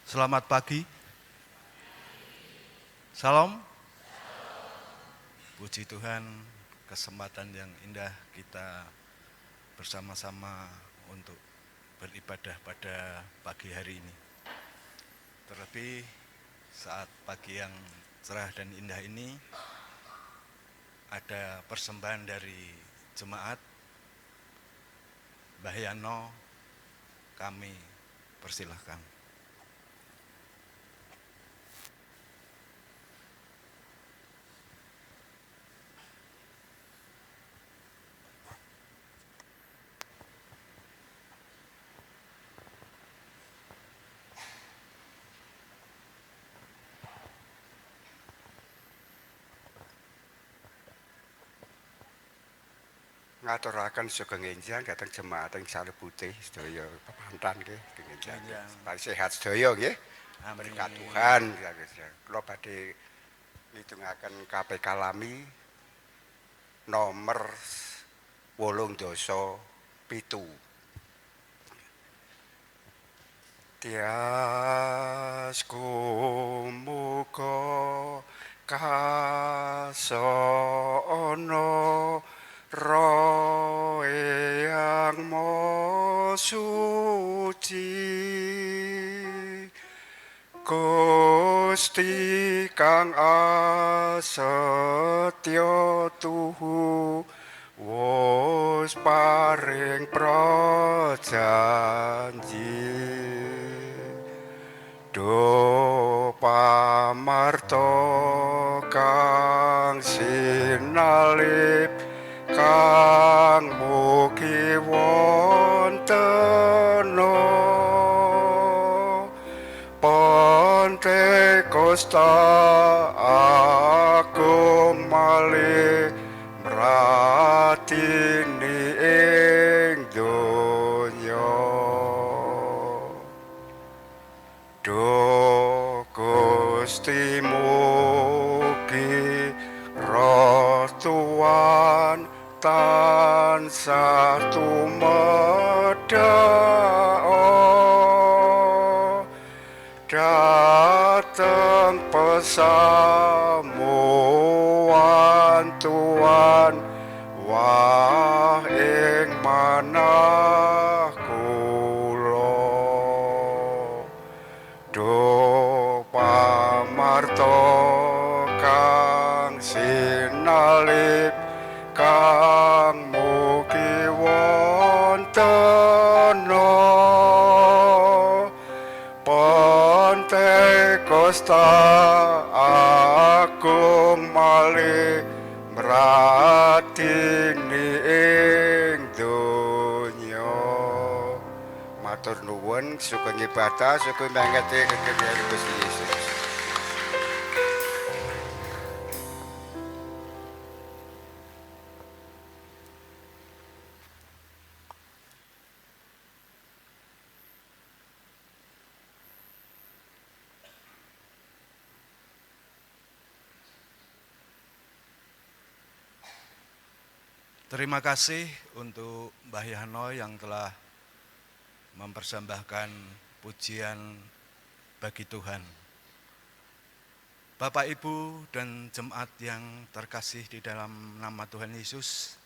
Selamat pagi. Salam. Puji Tuhan, kesempatan yang indah kita bersama-sama untuk beribadah pada pagi hari ini. Terlebih saat pagi yang cerah dan indah ini ada persembahan dari jemaat Mbah Yano, kami persilahkan. Ngaturaken sugeng enjang dhateng jemaat ing Saleh Putih sedaya pemantan nggih enjang. Sehat sedaya nggih. Berkat Tuhan. Kula badhe ngidungaken KPK Lami nomor 87. Tiasku muga kasono roh yang suci Gusti kang asetya tuhu wis paring prajanji do pamarta kang sinalip kang mugi wontena Pentekosta agung malih mratini ing donya Duh Gusti mugi roh Tuhan tansah tumedha dateng pesamuan Tuhan wah ing manah kula do pamarta kang sinalip kang mugi wontena Pentekosta agung malih mratini ing donya matur nuwun sugeng ibadah sugeng mangeti kegiatan Gusti Yesus. Terima kasih untuk Mbah Yano yang telah mempersembahkan pujian bagi Tuhan. Bapak, Ibu, dan jemaat yang terkasih di dalam nama Tuhan Yesus,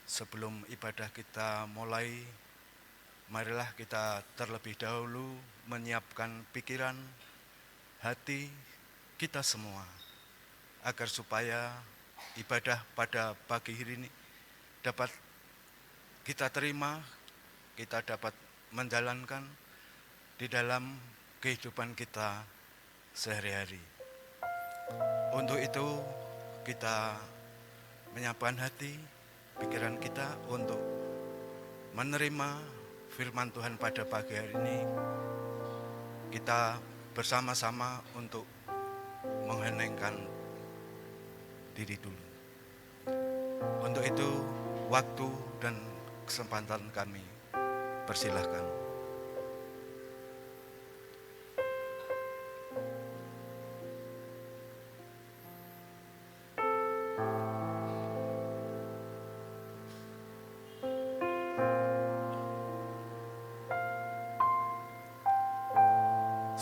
sebelum ibadah kita mulai, marilah kita terlebih dahulu menyiapkan pikiran, hati kita semua, agar supaya ibadah pada pagi hari ini dapat kita terima, kita dapat menjalankan di dalam kehidupan kita sehari-hari. Untuk itu kita menyiapkan hati, pikiran kita untuk menerima firman Tuhan pada pagi hari ini. Kita bersama-sama untuk mengheningkan diri dulu. Untuk itu waktu dan kesempatan kami persilahkan.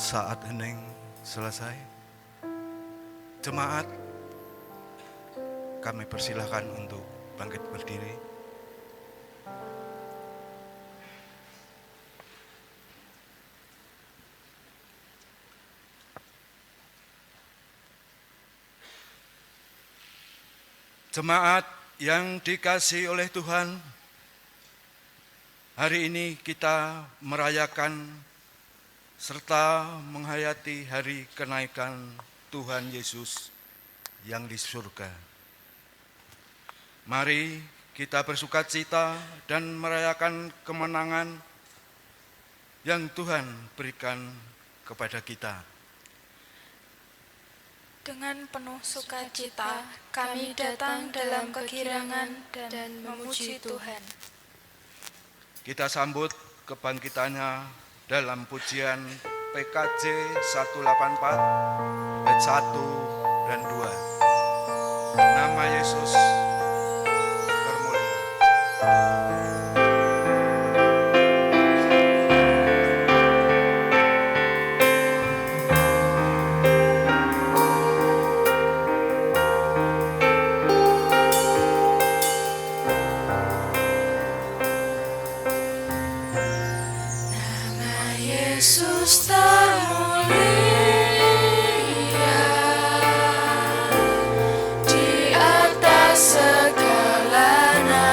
saat hening selesai, jemaat kami persilahkan untuk bangkit berdiri. Jemaat yang dikasihi oleh Tuhan, hari ini kita merayakan serta menghayati hari kenaikan Tuhan Yesus yang di surga. Mari kita bersukacita dan merayakan kemenangan yang Tuhan berikan kepada kita. Dengan penuh sukacita, kami datang dalam kegirangan dan memuji Tuhan. Kita sambut kebangkitannya dalam pujian PKJ 184 ayat 1 dan 2. Nama Yesus termulia. Yesus termulia di atas segala nama.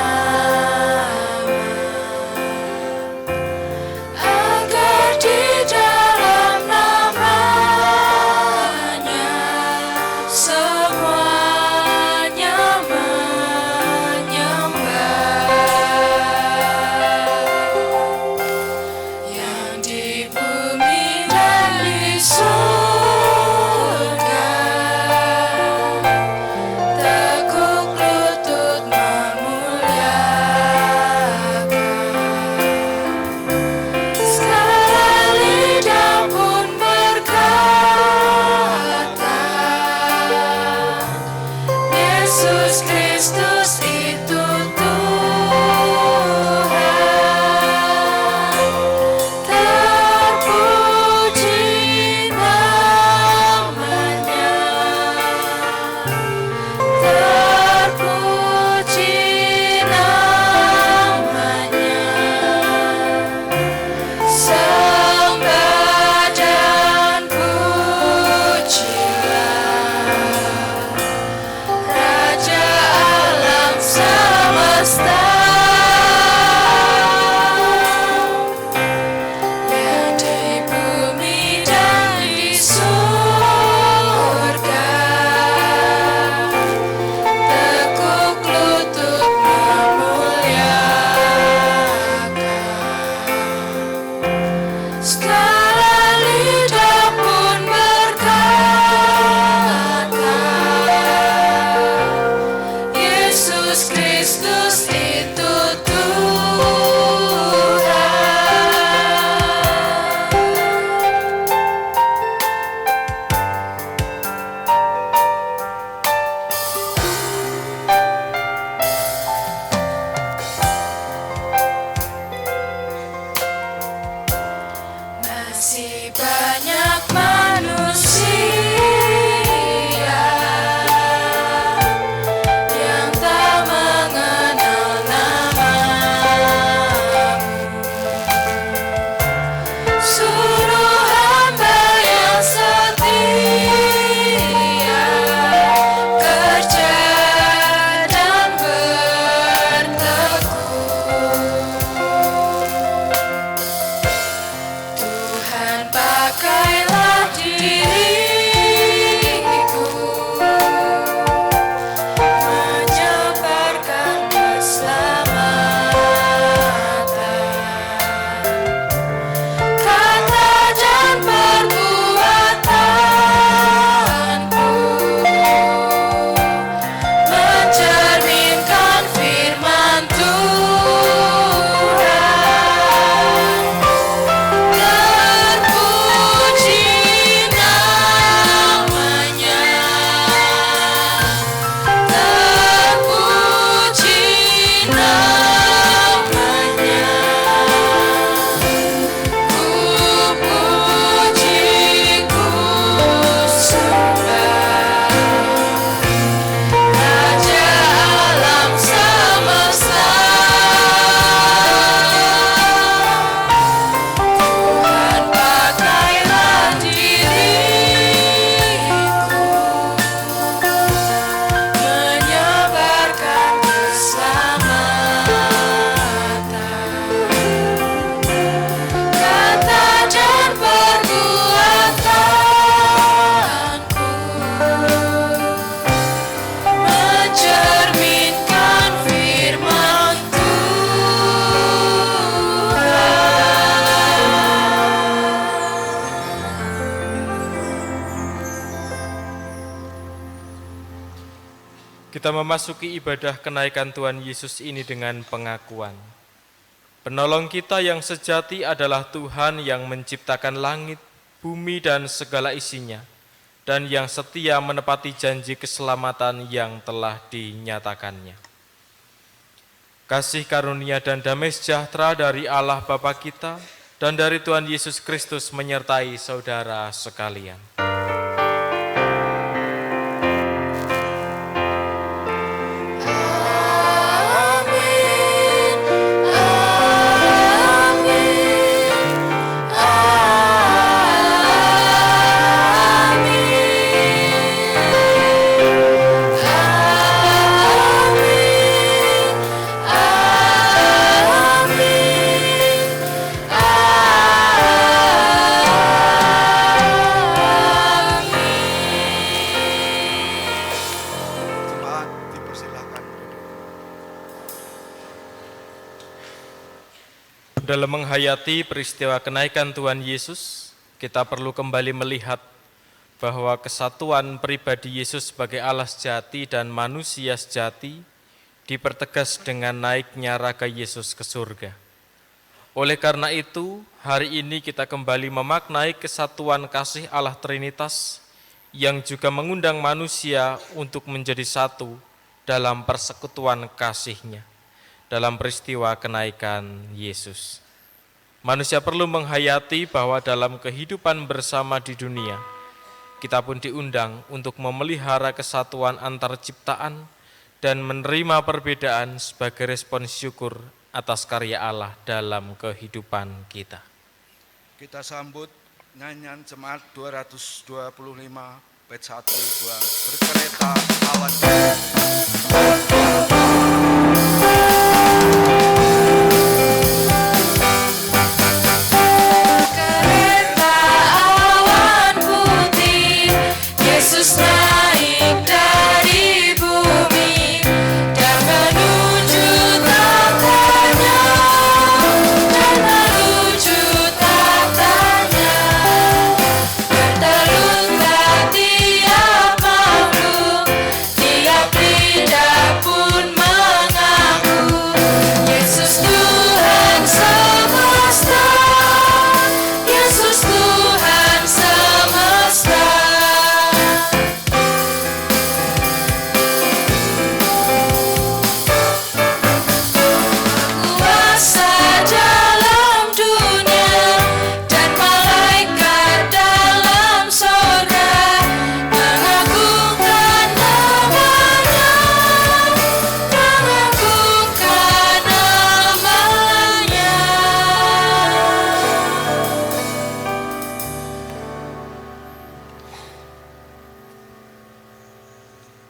Kita memasuki ibadah kenaikan Tuhan Yesus ini dengan pengakuan. Penolong kita yang sejati adalah Tuhan yang menciptakan langit, bumi, dan segala isinya, dan yang setia menepati janji keselamatan yang telah dinyatakannya. Kasih karunia dan damai sejahtera dari Allah Bapa kita dan dari Tuhan Yesus Kristus menyertai saudara sekalian. Dalam menghayati peristiwa kenaikan Tuhan Yesus, kita perlu kembali melihat bahwa kesatuan pribadi Yesus sebagai Allah sejati dan manusia sejati dipertegas dengan naiknya raga Yesus ke surga. Oleh karena itu, hari ini kita kembali memaknai kesatuan kasih Allah Trinitas yang juga mengundang manusia untuk menjadi satu dalam persekutuan kasih-Nya dalam peristiwa kenaikan Yesus. Manusia perlu menghayati bahwa dalam kehidupan bersama di dunia, kita pun diundang untuk memelihara kesatuan antar ciptaan dan menerima perbedaan sebagai respon syukur atas karya Allah dalam kehidupan kita. Kita sambut nyanyian Jemaat 225 bait 1 2 berkereta awan.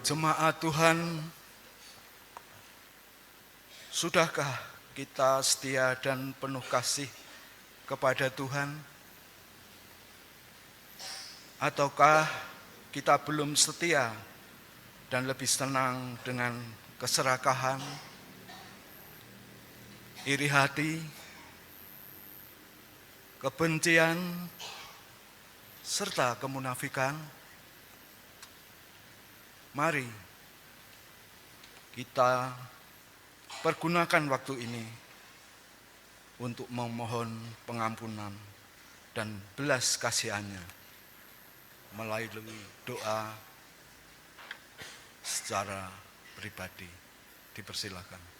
Jemaat Tuhan, sudahkah kita setia dan penuh kasih kepada Tuhan? Ataukah kita belum setia dan lebih senang dengan keserakahan, iri hati, kebencian, serta kemunafikan? Mari kita pergunakan waktu ini untuk memohon pengampunan dan belas kasihannya melalui doa secara pribadi. Dipersilakan.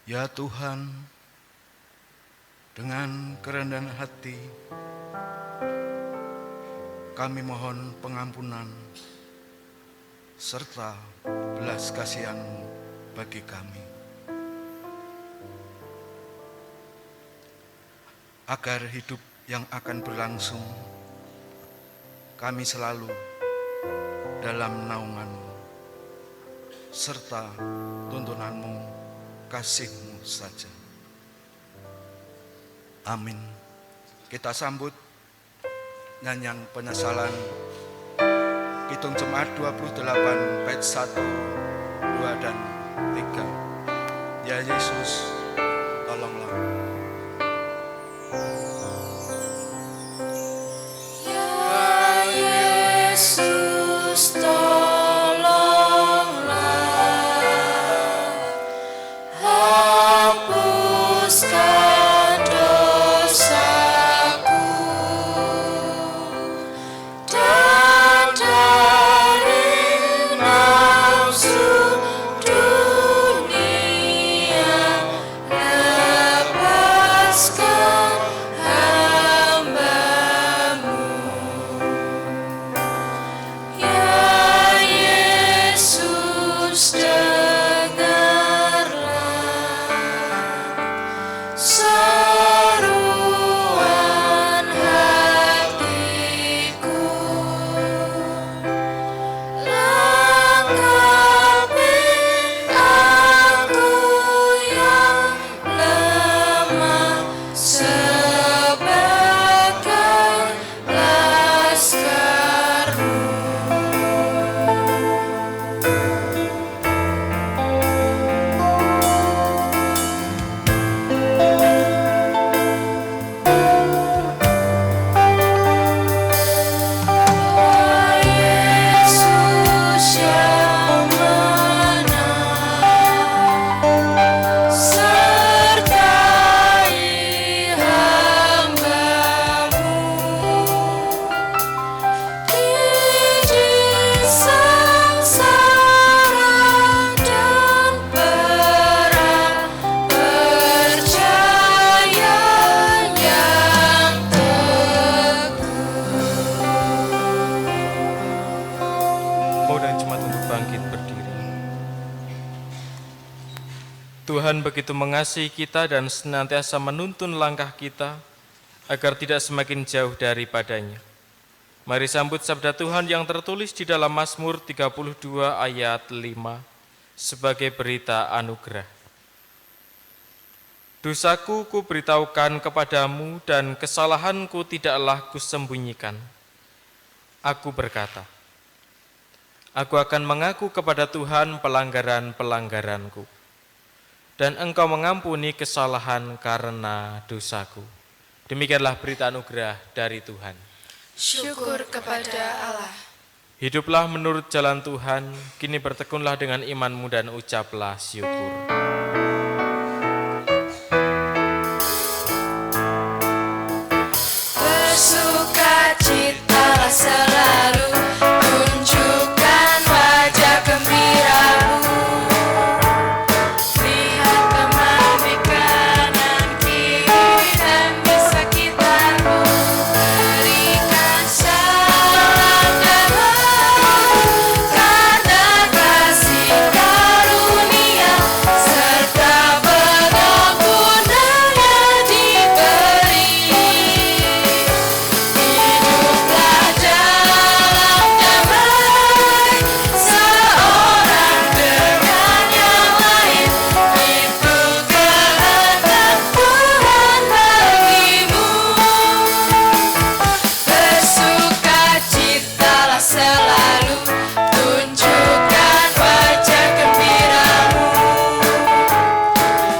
Ya Tuhan, dengan kerendahan hati, kami mohon pengampunan serta belas kasihan-Mu bagi kami. Agar hidup yang akan berlangsung, kami selalu dalam naungan-Mu serta tuntunan-Mu, kasih-Mu saja. Amin. Kita sambut nyanyian penyesalan Kidung Jemaat 28 bait 1, 2 dan 3 Ya Yesus, tolonglah. Ya Yesus, tolonglah, hapuskan dosaku, dan dari nafsu dunia lepaskan hamba-Mu. Ya Yesus, dengarlah seruan hatiku, lengkapi aku yang lemah sebagai laskar-Mu. Yesus yang menang, sertai hamba-Mu di sengsara dan perang, percaya yang Mau dan jemaat untuk bangkit berdiri. Tuhan begitu mengasihi kita dan senantiasa menuntun langkah kita agar tidak semakin jauh daripadanya. Mari sambut sabda Tuhan yang tertulis di dalam Mazmur 32 ayat 5 sebagai berita anugerah. Dosaku kuberitahukan kepadamu dan kesalahanku tidaklah kusembunyikan. Aku berkata, aku akan mengaku kepada Tuhan pelanggaran-pelanggaranku, dan Engkau mengampuni kesalahan karena dosaku. Demikianlah berita anugerah dari Tuhan. syukur kepada Allah. Hiduplah menurut jalan Tuhan, kini bertekunlah dengan imanmu dan ucaplah syukur. Bersukacitalah selalu, tunjukkan wajah gembiramu. Lihat teman di kanan kiri dan di sekitarmu. Berikan salam damai karena kasih karunia serta pengampunannya diberi. Hiduplah dalam damai, seorang dengan yang lain. Itu kehendak Tuhan bagimu. Bersukacitalah selalu, tunjukkan wajah gembiramu.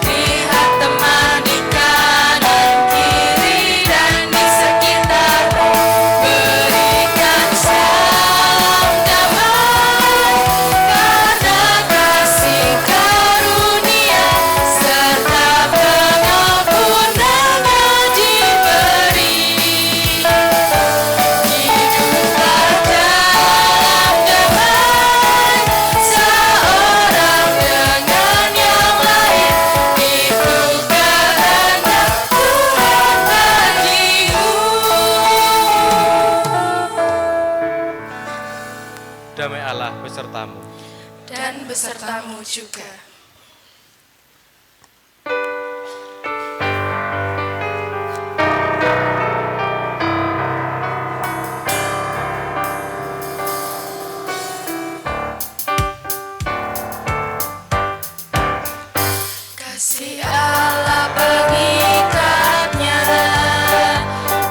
Lihat teman di kanan kiri dan di sekitarmu. Berikan salam damai karena kasih karunia serta pengampunannya diberi. Hiduplah dalam damai, seorang dengan yang lain. Itu kehendak Tuhan bagimu. Damai Allah besertamu. Dan besertamu juga. Kasih Allah pengikatnya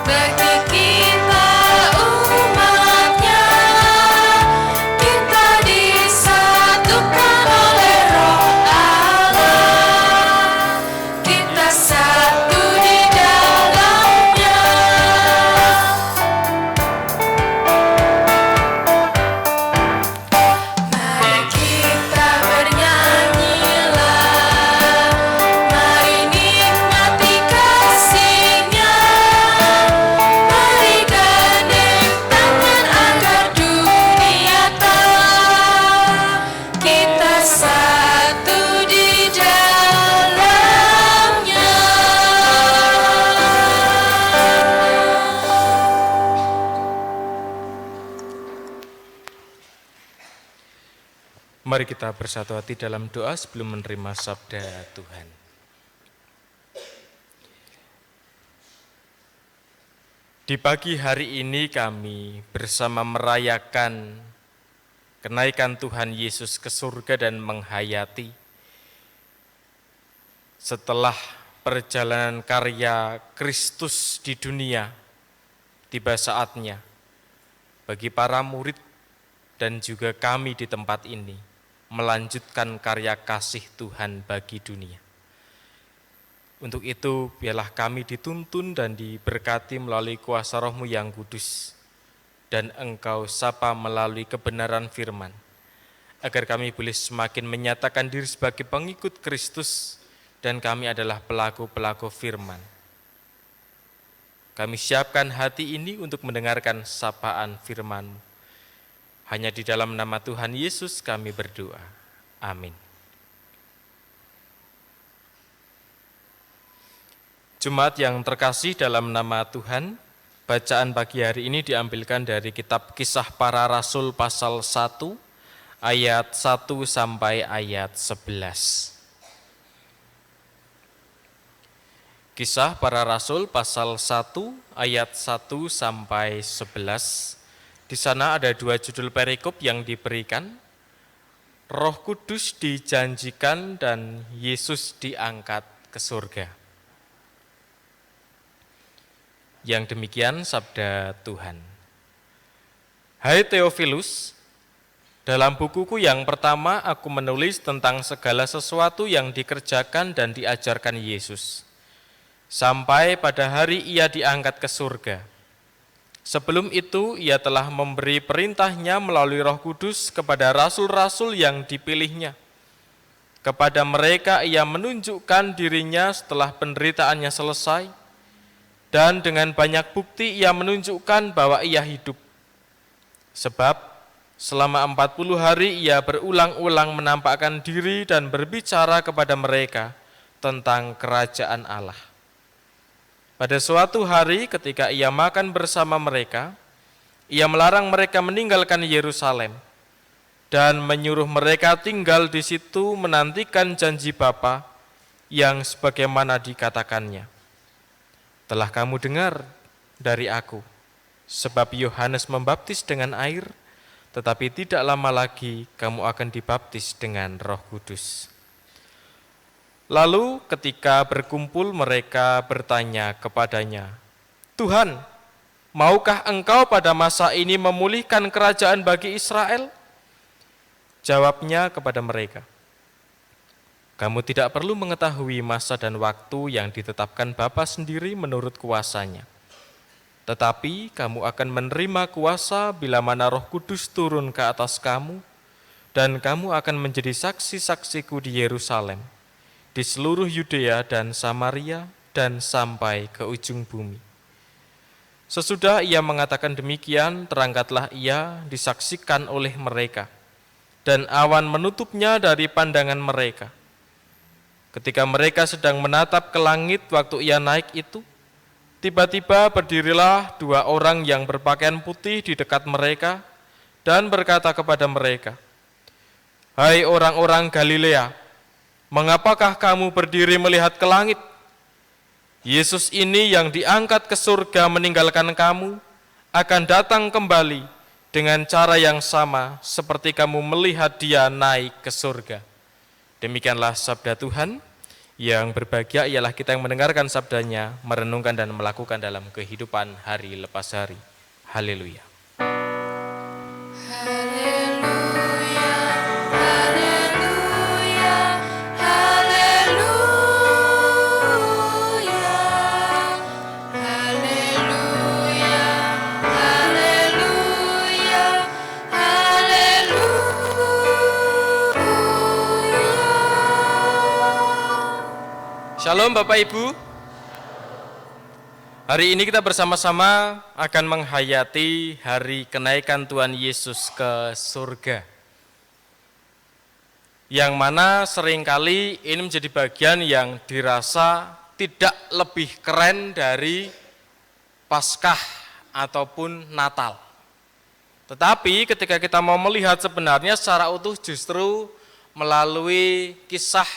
bagi kita umatnya. Kita disatukan oleh Roh Mari kita bersatu hati dalam doa sebelum menerima sabda Tuhan. Di pagi hari ini kami bersama merayakan kenaikan Tuhan Yesus ke surga dan menghayati setelah perjalanan karya Kristus di dunia, tiba saatnya bagi para murid dan juga kami di tempat ini melanjutkan karya kasih Tuhan bagi dunia. Untuk itu, biarlah kami dituntun dan diberkati melalui kuasa Roh-Mu yang kudus, dan Engkau sapa melalui kebenaran firman, agar kami boleh semakin menyatakan diri sebagai pengikut Kristus, dan kami adalah pelaku-pelaku firman. Kami siapkan hati ini untuk mendengarkan sapaan firman-Mu. Hanya di dalam nama Tuhan Yesus kami berdoa. Amin. Jemaat yang terkasih dalam nama Tuhan, bacaan pagi hari ini diambilkan dari kitab Kisah Para Rasul pasal 1, ayat 1 sampai ayat 11. Kisah Para Rasul pasal 1, ayat 1 sampai 11. Di sana ada dua judul perikop yang diberikan, Roh Kudus dijanjikan dan Yesus diangkat ke surga. Yang demikian sabda Tuhan. Hai Theophilus, dalam bukuku yang pertama aku menulis tentang segala sesuatu yang dikerjakan dan diajarkan Yesus, sampai pada hari ia diangkat ke surga. Sebelum itu, ia telah memberi perintahnya melalui Roh Kudus kepada rasul-rasul yang dipilihnya. Kepada mereka ia menunjukkan dirinya setelah penderitaannya selesai, dan dengan banyak bukti ia menunjukkan bahwa ia hidup. Sebab selama 40 hari ia berulang-ulang menampakkan diri dan berbicara kepada mereka tentang kerajaan Allah. Pada suatu hari ketika ia makan bersama mereka, ia melarang mereka meninggalkan Yerusalem dan menyuruh mereka tinggal di situ menantikan janji Bapa yang sebagaimana dikatakannya. Telah kamu dengar dari aku, sebab Yohanes membaptis dengan air, tetapi tidak lama lagi kamu akan dibaptis dengan Roh Kudus. Lalu ketika berkumpul mereka bertanya kepadanya, Tuhan, maukah engkau pada masa ini memulihkan kerajaan bagi Israel? Jawabnya kepada mereka, kamu tidak perlu mengetahui masa dan waktu yang ditetapkan Bapa sendiri menurut kuasanya. Tetapi kamu akan menerima kuasa bila mana Roh Kudus turun ke atas kamu, dan kamu akan menjadi saksi-saksiku di Yerusalem, di seluruh Yudea dan Samaria, dan sampai ke ujung bumi. Sesudah ia mengatakan demikian, terangkatlah ia disaksikan oleh mereka, dan awan menutupnya dari pandangan mereka. Ketika mereka sedang menatap ke langit waktu ia naik itu, tiba-tiba berdirilah dua orang yang berpakaian putih di dekat mereka, dan berkata kepada mereka, Hai orang-orang Galilea, mengapakah kamu berdiri melihat ke langit? Yesus ini yang diangkat ke surga meninggalkan kamu, akan datang kembali dengan cara yang sama seperti kamu melihat dia naik ke surga. Demikianlah sabda Tuhan. Yang berbahagia ialah kita yang mendengarkan sabdanya, merenungkan dan melakukan dalam kehidupan hari lepas hari. Haleluya. Shalom Bapak Ibu. Hari ini kita bersama-sama akan menghayati hari kenaikan Tuhan Yesus ke surga. Yang mana seringkali ini menjadi bagian yang dirasa tidak lebih keren dari Paskah ataupun Natal. Tetapi ketika kita mau melihat sebenarnya secara utuh justru melalui kisah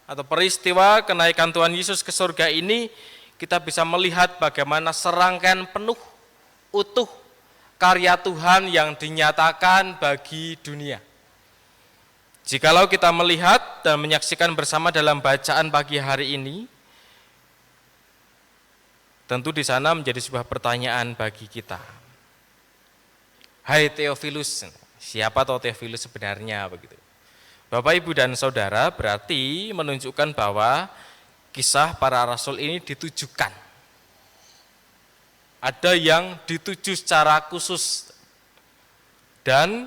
atau peristiwa kenaikan Tuhan Yesus ke surga ini, kita bisa melihat bagaimana serangkaian penuh, utuh, karya Tuhan yang dinyatakan bagi dunia. Jikalau kita melihat dan menyaksikan bersama dalam bacaan pagi hari ini, tentu di sana menjadi sebuah pertanyaan bagi kita. Hai Theophilus, siapa atau Theophilus sebenarnya begitu? Bapak, Ibu, dan Saudara, berarti menunjukkan bahwa kisah para rasul ini ditujukan. Ada yang dituju secara khusus. Dan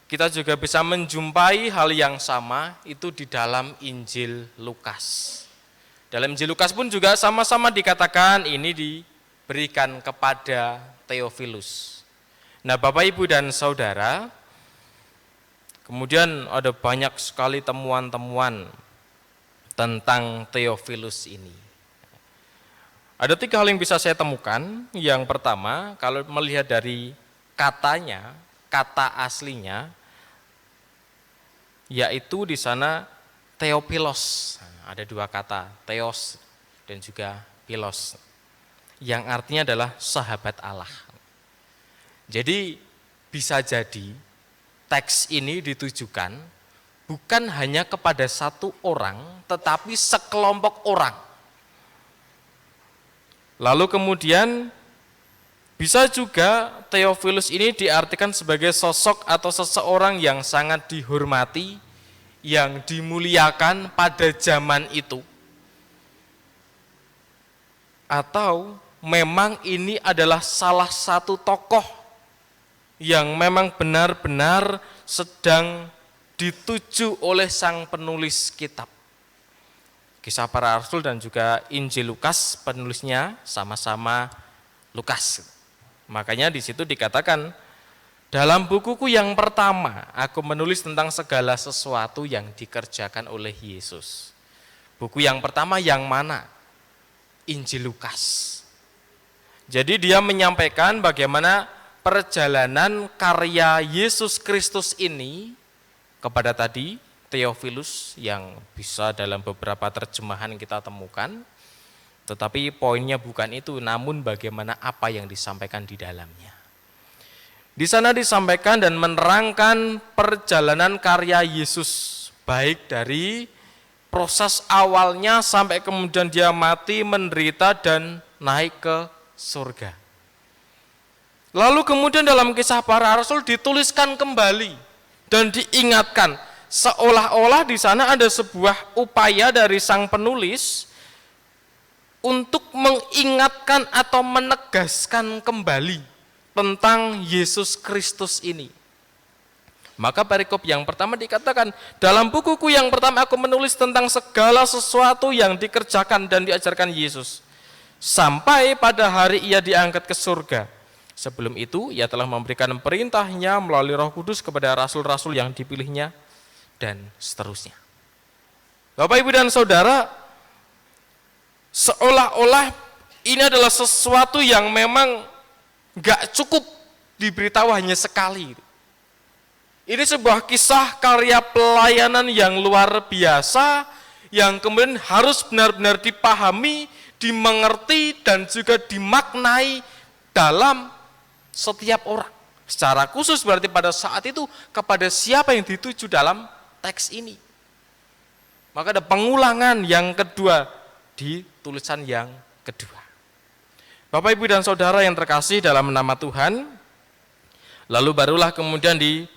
kita juga bisa menjumpai hal yang sama itu di dalam Injil Lukas. Dalam Injil Lukas pun juga sama-sama dikatakan ini diberikan kepada Theophilus. Nah, Bapak, Ibu, dan Saudara, kemudian ada banyak sekali temuan-temuan tentang Theophilus ini. Ada 3 hal yang bisa saya temukan. Yang pertama, kalau melihat dari katanya, kata aslinya, yaitu di sana Theophilos. Ada 2 kata, Theos dan juga Philos, yang artinya adalah sahabat Allah. Jadi bisa jadi teks ini ditujukan bukan hanya kepada satu orang, tetapi sekelompok orang. Lalu kemudian bisa juga Theophilus ini diartikan sebagai sosok atau seseorang yang sangat dihormati, yang dimuliakan pada zaman itu. Atau memang ini adalah salah satu tokoh yang memang benar-benar sedang dituju oleh sang penulis kitab. Kisah para Rasul dan juga Injil Lukas, penulisnya sama-sama Lukas. Makanya di situ dikatakan, dalam bukuku yang pertama, aku menulis tentang segala sesuatu yang dikerjakan oleh Yesus. Buku yang pertama yang mana? Injil Lukas. Jadi dia menyampaikan bagaimana perjalanan karya Yesus Kristus ini kepada tadi Theophilus, yang bisa dalam beberapa terjemahan kita temukan. Tetapi poinnya bukan itu, namun bagaimana apa yang disampaikan di dalamnya. Di sana disampaikan dan menerangkan perjalanan karya Yesus, baik dari proses awalnya sampai kemudian dia mati, menderita, dan naik ke surga. Lalu kemudian dalam kisah para rasul dituliskan kembali dan diingatkan, seolah-olah di sana ada sebuah upaya dari sang penulis untuk mengingatkan atau menegaskan kembali tentang Yesus Kristus ini. Maka perikop yang pertama dikatakan, dalam bukuku yang pertama aku menulis tentang segala sesuatu yang dikerjakan dan diajarkan Yesus, sampai pada hari ia diangkat ke surga. Sebelum itu, ia telah memberikan perintahnya melalui Roh Kudus kepada rasul-rasul yang dipilihnya, dan seterusnya. Bapak, Ibu, dan Saudara, seolah-olah ini adalah sesuatu yang memang gak cukup diberitahu hanya sekali. Ini sebuah kisah karya pelayanan yang luar biasa, yang kemudian harus benar-benar dipahami, dimengerti, dan juga dimaknai dalam setiap orang. Secara khusus berarti pada saat itu kepada siapa yang dituju dalam teks ini. Maka ada pengulangan yang kedua di tulisan yang kedua. Bapak, Ibu, dan Saudara yang terkasih dalam nama Tuhan, lalu barulah kemudian di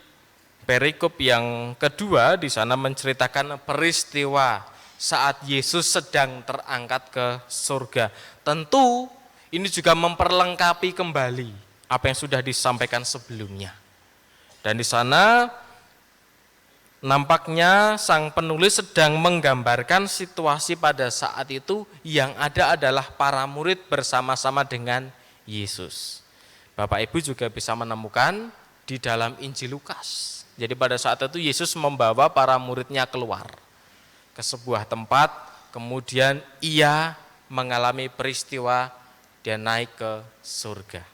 perikop yang kedua di sana menceritakan peristiwa saat Yesus sedang terangkat ke surga. Tentu ini juga memperlengkapi kembali apa yang sudah disampaikan sebelumnya. Dan di sana nampaknya sang penulis sedang menggambarkan situasi pada saat itu, yang ada adalah para murid bersama-sama dengan Yesus. Bapak, Ibu, juga bisa menemukan di dalam Injil Lukas. Jadi pada saat itu Yesus membawa para muridnya keluar ke sebuah tempat, kemudian ia mengalami peristiwa dia naik ke surga.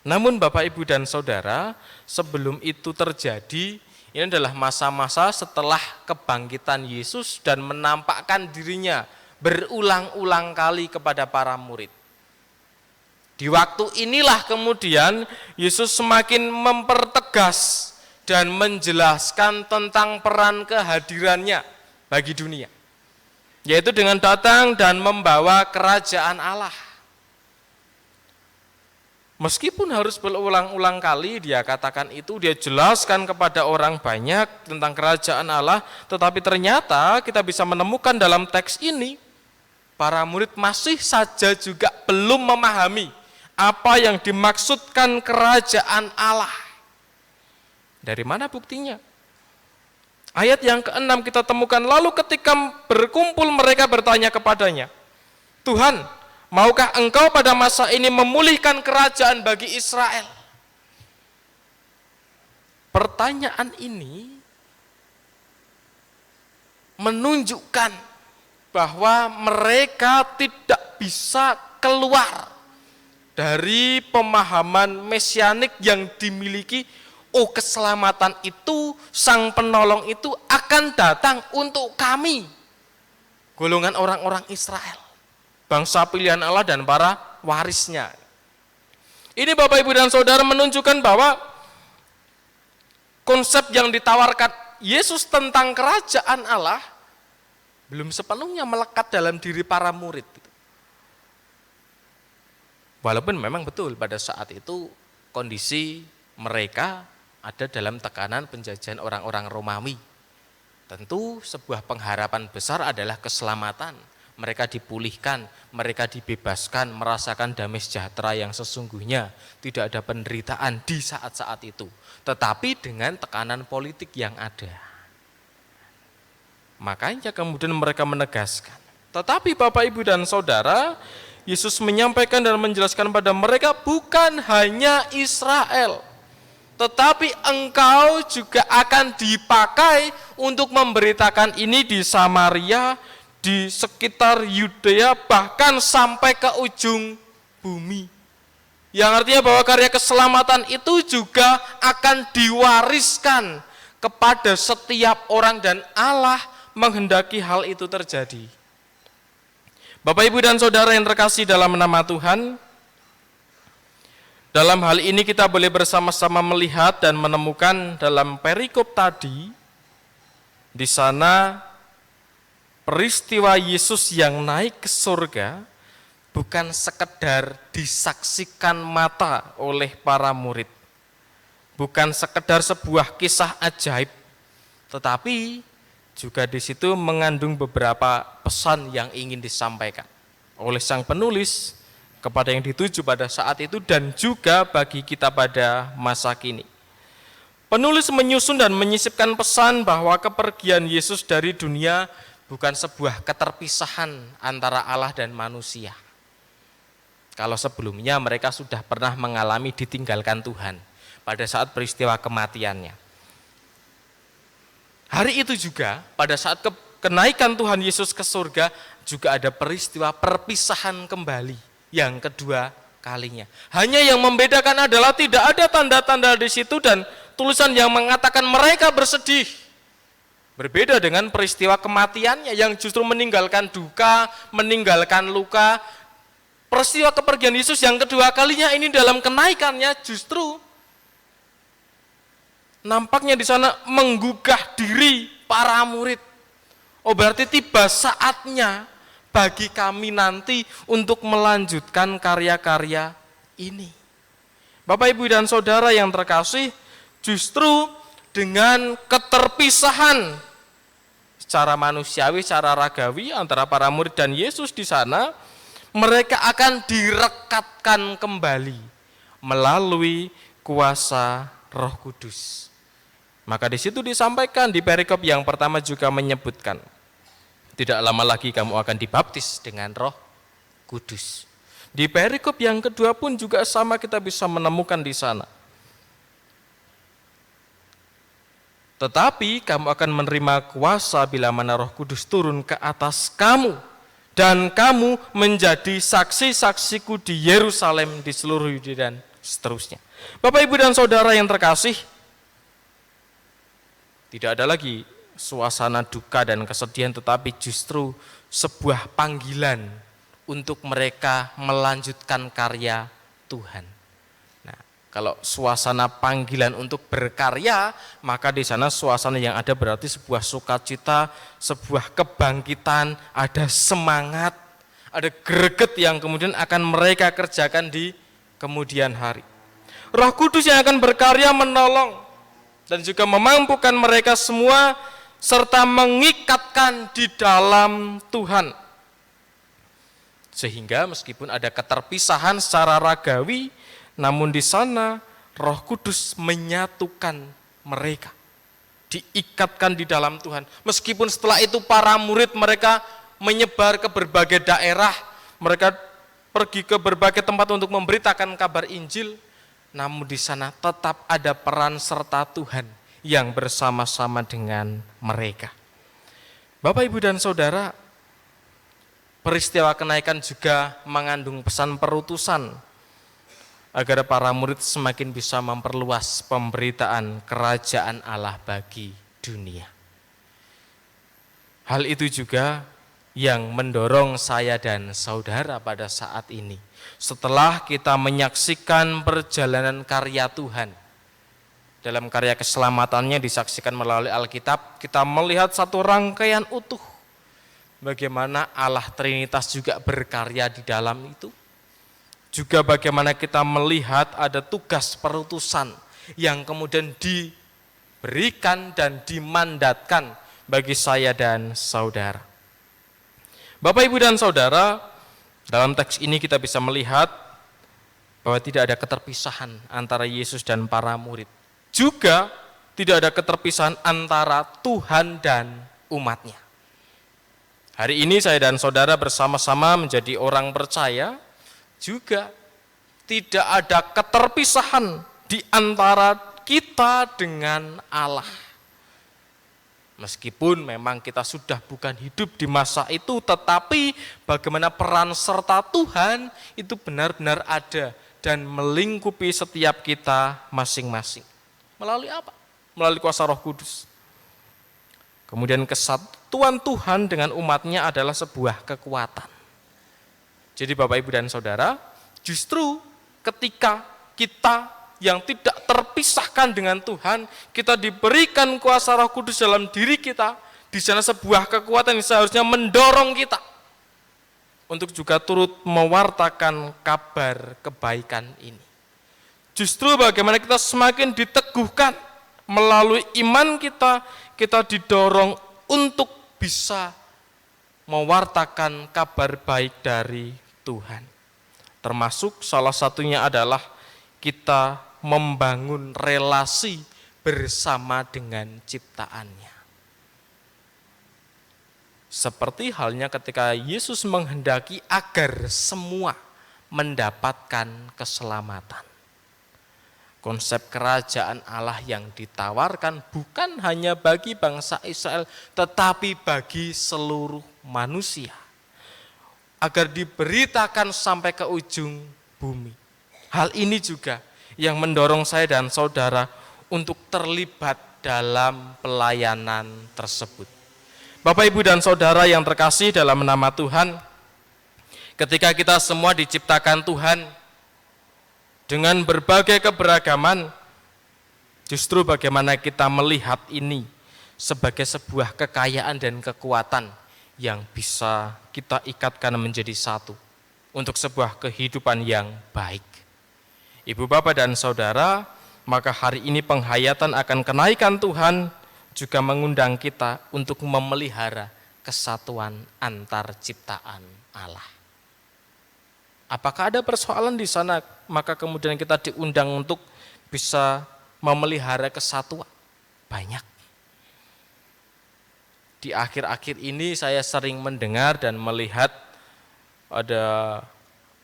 Namun Bapak, Ibu, dan Saudara, sebelum itu terjadi, ini adalah masa-masa setelah kebangkitan Yesus dan menampakkan dirinya berulang-ulang kali kepada para murid. Di waktu inilah kemudian Yesus semakin mempertegas dan menjelaskan tentang peran kehadirannya bagi dunia, yaitu dengan datang dan membawa kerajaan Allah. Meskipun harus berulang-ulang kali dia katakan itu, dia jelaskan kepada orang banyak tentang kerajaan Allah, tetapi ternyata kita bisa menemukan dalam teks ini, para murid masih saja juga belum memahami apa yang dimaksudkan kerajaan Allah. Dari mana buktinya? Ayat yang ke-6 kita temukan, lalu ketika berkumpul mereka bertanya kepadanya, Tuhan, maukah engkau pada masa ini memulihkan kerajaan bagi Israel? Pertanyaan ini menunjukkan bahwa mereka tidak bisa keluar dari pemahaman mesianik yang dimiliki. Oh, keselamatan itu, sang penolong itu akan datang untuk kami, golongan orang-orang Israel, bangsa pilihan Allah dan para warisnya. Ini Bapak, Ibu, dan Saudara menunjukkan bahwa konsep yang ditawarkan Yesus tentang kerajaan Allah belum sepenuhnya melekat dalam diri para murid. Walaupun memang betul pada saat itu kondisi mereka ada dalam tekanan penjajahan orang-orang Romawi. Tentu sebuah pengharapan besar adalah keselamatan. Mereka dipulihkan, mereka dibebaskan, merasakan damai sejahtera yang sesungguhnya. Tidak ada penderitaan di saat-saat itu. Tetapi dengan tekanan politik yang ada. Makanya kemudian mereka menegaskan. Tetapi Bapak, Ibu, dan Saudara, Yesus menyampaikan dan menjelaskan pada mereka, bukan hanya Israel, tetapi engkau juga akan dipakai untuk memberitakan ini di Samaria, di sekitar Yudea, bahkan sampai ke ujung bumi. Yang artinya bahwa karya keselamatan itu juga akan diwariskan kepada setiap orang dan Allah menghendaki hal itu terjadi. Bapak, Ibu, dan Saudara yang terkasih dalam nama Tuhan, dalam hal ini kita boleh bersama-sama melihat dan menemukan dalam perikop tadi, di sana peristiwa Yesus yang naik ke surga bukan sekedar disaksikan mata oleh para murid, bukan sekedar sebuah kisah ajaib, tetapi juga di situ mengandung beberapa pesan yang ingin disampaikan oleh sang penulis kepada yang dituju pada saat itu dan juga bagi kita pada masa kini. Penulis menyusun dan menyisipkan pesan bahwa kepergian Yesus dari dunia bukan sebuah keterpisahan antara Allah dan manusia. Kalau sebelumnya mereka sudah pernah mengalami ditinggalkan Tuhan pada saat peristiwa kematiannya. Hari itu juga pada saat kenaikan Tuhan Yesus ke surga juga ada peristiwa perpisahan kembali yang kedua kalinya. Hanya yang membedakan adalah tidak ada tanda-tanda di situ dan tulisan yang mengatakan mereka bersedih. Berbeda dengan peristiwa kematiannya yang justru meninggalkan duka, meninggalkan luka. Peristiwa kepergian Yesus yang kedua kalinya ini dalam kenaikannya justru nampaknya di sana menggugah diri para murid. Oh, berarti tiba saatnya bagi kami nanti untuk melanjutkan karya-karya ini. Bapak, Ibu, dan Saudara yang terkasih, justru dengan keterpisahan secara manusiawi, secara ragawi antara para murid dan Yesus di sana, mereka akan direkatkan kembali melalui kuasa Roh Kudus. Maka di situ disampaikan di perikop yang pertama juga menyebutkan, tidak lama lagi kamu akan dibaptis dengan Roh Kudus. Di perikop yang kedua pun juga sama kita bisa menemukan di sana. Tetapi kamu akan menerima kuasa bila mana Roh Kudus turun ke atas kamu, dan kamu menjadi saksi-saksiku di Yerusalem, di seluruh Yudea dan seterusnya. Bapak, Ibu, dan Saudara yang terkasih, tidak ada lagi suasana duka dan kesedihan, tetapi justru sebuah panggilan untuk mereka melanjutkan karya Tuhan. Nah, kalau suasana panggilan untuk berkarya, maka di sana suasana yang ada berarti sebuah sukacita, sebuah kebangkitan, ada semangat, ada greget yang kemudian akan mereka kerjakan di kemudian hari. Roh Kudus yang akan berkarya menolong dan juga memampukan mereka semua serta mengikatkan di dalam Tuhan. Sehingga meskipun ada keterpisahan secara ragawi, namun di sana Roh Kudus menyatukan mereka, diikatkan di dalam Tuhan. Meskipun setelah itu para murid mereka menyebar ke berbagai daerah, mereka pergi ke berbagai tempat untuk memberitakan kabar Injil, namun di sana tetap ada peran serta Tuhan yang bersama-sama dengan mereka. Bapak, Ibu, dan Saudara, peristiwa kenaikan juga mengandung pesan perutusan agar para murid semakin bisa memperluas pemberitaan kerajaan Allah bagi dunia. Hal itu juga yang mendorong saya dan saudara pada saat ini. Setelah kita menyaksikan perjalanan karya Tuhan, dalam karya keselamatannya disaksikan melalui Alkitab, kita melihat satu rangkaian utuh. Bagaimana Allah Trinitas juga berkarya di dalam itu. Juga bagaimana kita melihat ada tugas perutusan yang kemudian diberikan dan dimandatkan bagi saya dan saudara. Bapak, Ibu, dan Saudara, dalam teks ini kita bisa melihat bahwa tidak ada keterpisahan antara Yesus dan para murid. Juga tidak ada keterpisahan antara Tuhan dan umatnya. Hari ini saya dan saudara bersama-sama menjadi orang percaya, juga tidak ada keterpisahan di antara kita dengan Allah. Meskipun memang kita sudah bukan hidup di masa itu, tetapi bagaimana peran serta Tuhan itu benar-benar ada dan melingkupi setiap kita masing-masing. Melalui apa? Melalui kuasa Roh Kudus. Kemudian kesatuan Tuhan dengan umatnya adalah sebuah kekuatan. Jadi Bapak, Ibu, dan Saudara, justru ketika kita yang tidak terpisahkan dengan Tuhan, kita diberikan kuasa Roh Kudus dalam diri kita, di sana sebuah kekuatan yang seharusnya mendorong kita untuk juga turut mewartakan kabar kebaikan ini. Justru bagaimana kita semakin diteguhkan melalui iman kita, kita didorong untuk bisa mewartakan kabar baik dari Tuhan. Termasuk salah satunya adalah kita membangun relasi bersama dengan ciptaannya. Seperti halnya ketika Yesus menghendaki agar semua mendapatkan keselamatan. Konsep kerajaan Allah yang ditawarkan bukan hanya bagi bangsa Israel, tetapi bagi seluruh manusia. Agar diberitakan sampai ke ujung bumi. Hal ini juga yang mendorong saya dan saudara untuk terlibat dalam pelayanan tersebut. Bapak, Ibu, dan Saudara yang terkasih dalam nama Tuhan, ketika kita semua diciptakan Tuhan dengan berbagai keberagaman, justru bagaimana kita melihat ini sebagai sebuah kekayaan dan kekuatan yang bisa kita ikatkan menjadi satu untuk sebuah kehidupan yang baik. Ibu, Bapak, dan Saudara, maka hari ini penghayatan akan kenaikan Tuhan juga mengundang kita untuk memelihara kesatuan antar ciptaan Allah. Apakah ada persoalan di sana? Maka kemudian kita diundang untuk bisa memelihara kesatuan. Banyak. Di akhir-akhir ini saya sering mendengar dan melihat ada